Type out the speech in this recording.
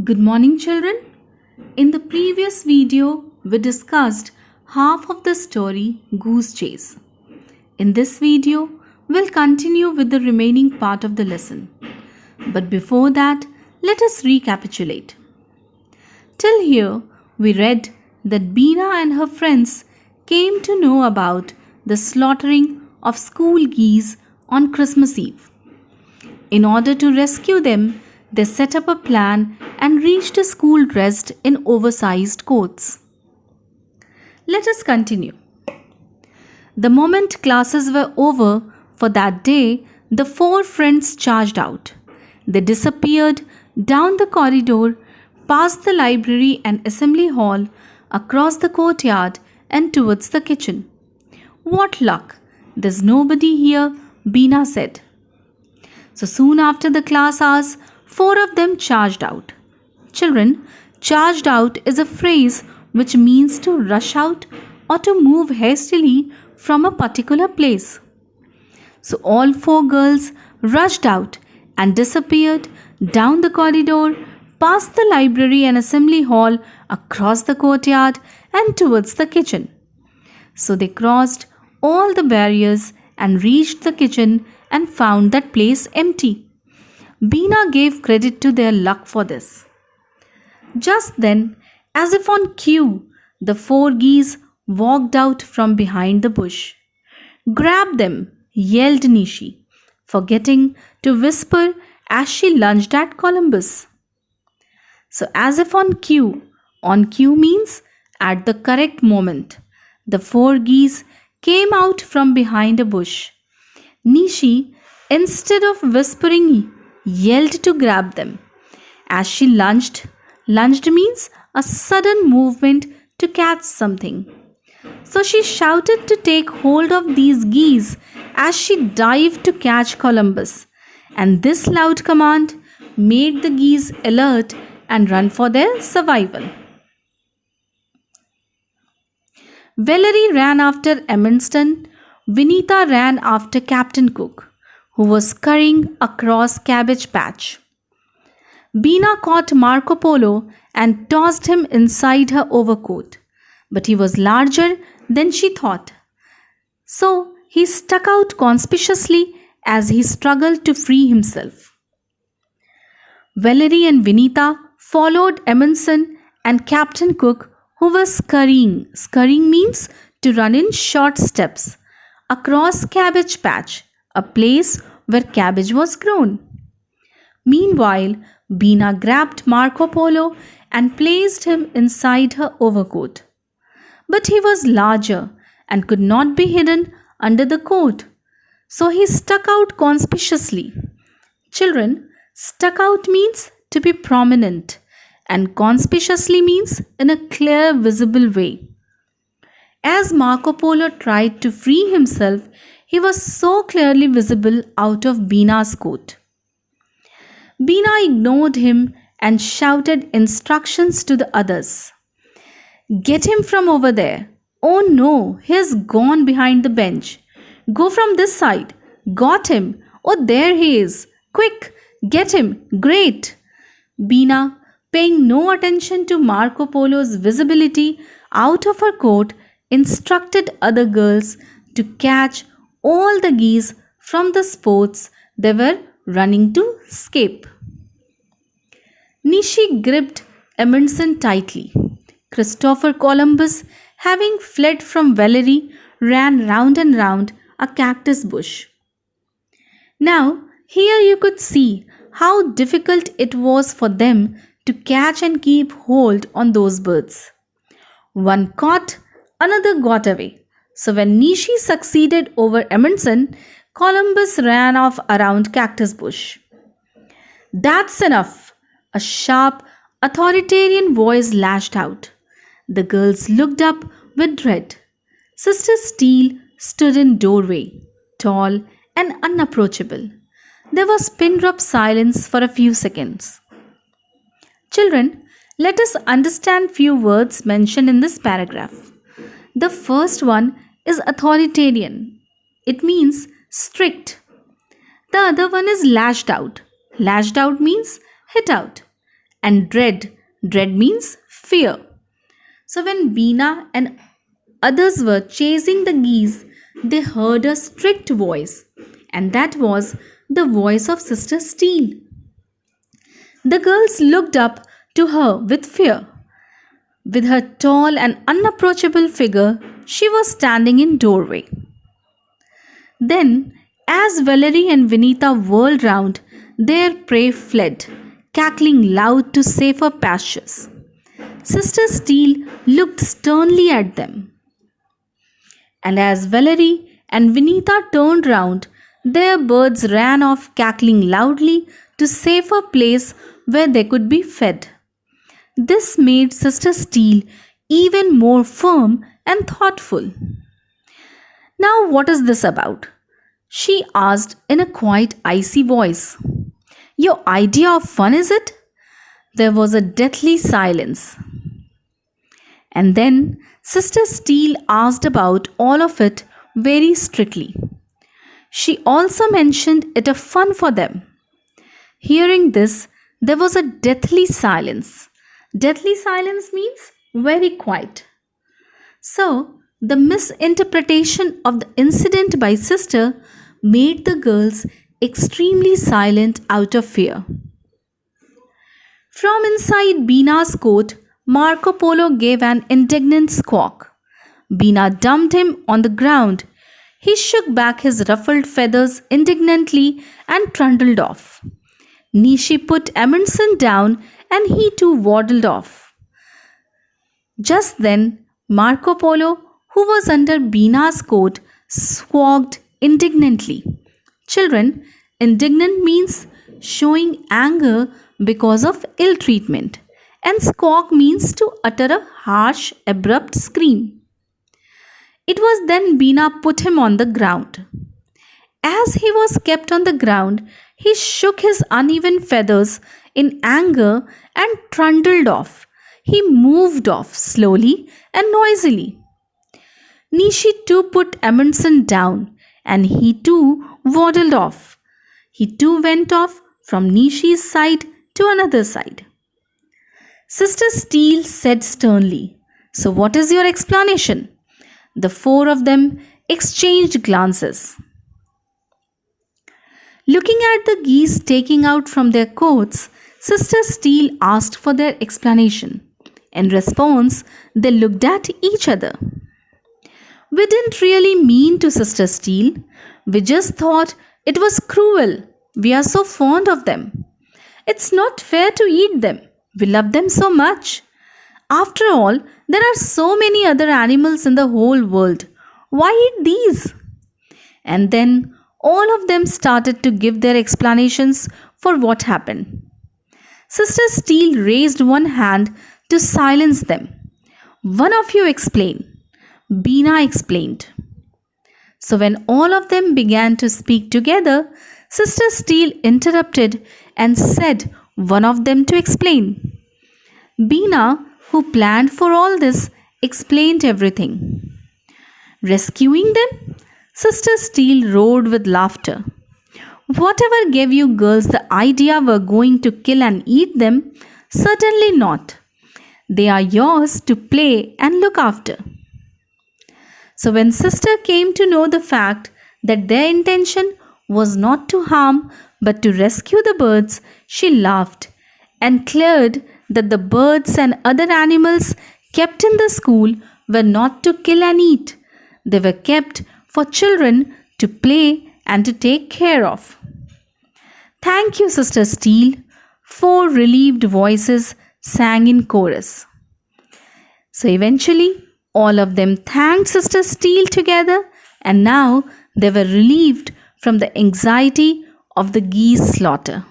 Good morning, children. In the previous video, we discussed half of the story Goose Chase. In this video, we'll continue with the remaining part of the lesson. But before that, let us recapitulate. Till here, we read that Beena and her friends came to know about the slaughtering of school geese on Christmas Eve. In order to rescue them, they set up a plan and reached the school dressed in oversized coats. Let us continue. The moment classes were over for that day, the four friends charged out. They disappeared down the corridor, past the library and assembly hall, across the courtyard and towards the kitchen. What luck! There's nobody here, Beena said. So soon after the class hours, four of them charged out. Children, charged out is a phrase which means to rush out or to move hastily from a particular place. So all four girls rushed out and disappeared down the corridor, past the library and assembly hall, across the courtyard and towards the kitchen. So they crossed all the barriers and reached the kitchen and found that place empty. Beena gave credit to their luck for this. Just then, as if on cue, the four geese walked out from behind the bush. "Grab them!" yelled Nishi, forgetting to whisper as she lunged at Columbus. So, as if on cue means at the correct moment. The four geese came out from behind a bush. Nishi, instead of whispering, yelled to grab them. As she lunged means a sudden movement to catch something. So she shouted to take hold of these geese as she dived to catch Columbus. And this loud command made the geese alert and run for their survival. Valerie ran after Emerson. Vinita ran after Captain Cook, who was scurrying across Cabbage Patch. Beena caught Marco Polo and tossed him inside her overcoat, but he was larger than she thought. So he stuck out conspicuously as he struggled to free himself. Valerie and Vinita followed Emerson and Captain Cook, who was scurrying. Scurrying means to run in short steps across Cabbage Patch, a place where cabbage was grown. Meanwhile, Beena grabbed Marco Polo and placed him inside her overcoat. But he was larger and could not be hidden under the coat, so he stuck out conspicuously. Children, stuck out means to be prominent, and conspicuously means in a clear, visible way. As Marco Polo tried to free himself, he was so clearly visible out of Beena's coat. Beena ignored him and shouted instructions to the others. "Get him from over there. Oh no, he's gone behind the bench. Go from this side. Got him. Oh, there he is. Quick, get him. Great." Beena, paying no attention to Marco Polo's visibility out of her coat, instructed other girls to catch all the geese from the spots they were running to escape. Nishi gripped Emerson tightly. Christopher Columbus, having fled from Valerie, ran round and round a cactus bush. Now, here you could see how difficult it was for them to catch and keep hold on those birds. One caught, another got away. So when Nishi succeeded over Emerson, Columbus ran off around Cactus Bush. "That's enough!" a sharp, authoritarian voice lashed out. The girls looked up with dread. Sister Steele stood in doorway, tall and unapproachable. There was pin-drop silence for a few seconds. Children, let us understand few words mentioned in this paragraph. The first one is authoritarian. It means strict. The other one is lashed out. Lashed out means hit out. and dread. Dread means fear. So when Beena and others were chasing the geese, they heard a strict voice, and that was the voice of Sister Steele. The girls looked up to her with fear. With her tall and unapproachable figure, she was standing in doorway. Then, as Valerie and Vinita whirled round, their prey fled, cackling loud to safer pastures. Sister Steele looked sternly at them. And as Valerie and Vinita turned round, their birds ran off cackling loudly to safer place where they could be fed. This made Sister Steele even more firm and thoughtful. Now what is this about? She asked in a quite icy voice. Your idea of fun, is it? There was a deathly silence. And then Sister Steele asked about all of it very strictly. She also mentioned it a fun for them. Hearing this, there was a deathly silence. Deathly silence means very quiet. So, the misinterpretation of the incident by Sister made the girls extremely silent out of fear. From inside Beena's coat, Marco Polo gave an indignant squawk. Beena dumped him on the ground. He shook back his ruffled feathers indignantly and trundled off. Nishi put Emerson down and he too waddled off. Just then, Marco Polo, who was under Beena's coat, squawked indignantly. Children, indignant means showing anger because of ill treatment, and squawk means to utter a harsh, abrupt scream. It was then Beena put him on the ground. As he was kept on the ground, he shook his uneven feathers in anger and trundled off. He moved off slowly and noisily. Nishi too put Emerson down, and he too waddled off. He too went off from Nishi's side to another side. Sister Steele said sternly, So what is your explanation? The four of them exchanged glances. Looking at the geese taking out from their coats, Sister Steele asked for their explanation. In response, they looked at each other. We didn't really mean to, Sister Steele. We just thought it was cruel. We are so fond of them. It's not fair to eat them. We love them so much. After all, there are so many other animals in the whole world. Why eat these? And then all of them started to give their explanations for what happened. Sister Steele raised one hand to silence them. One of you explain. Beena explained. So when all of them began to speak together, Sister Steele interrupted and said one of them to explain. Beena, who planned for all this, explained everything. Rescuing them? Sister Steele roared with laughter. Whatever gave you girls the idea we're going to kill and eat them? Certainly not. They are yours to play and look after. So when Sister came to know the fact that their intention was not to harm but to rescue the birds, she laughed and declared that the birds and other animals kept in the school were not to kill and eat. They were kept for children to play and to take care of. Thank you, Sister Steele. 4 relieved voices sang in chorus. So eventually, all of them thanked Sister Steele together, and now they were relieved from the anxiety of the geese slaughter.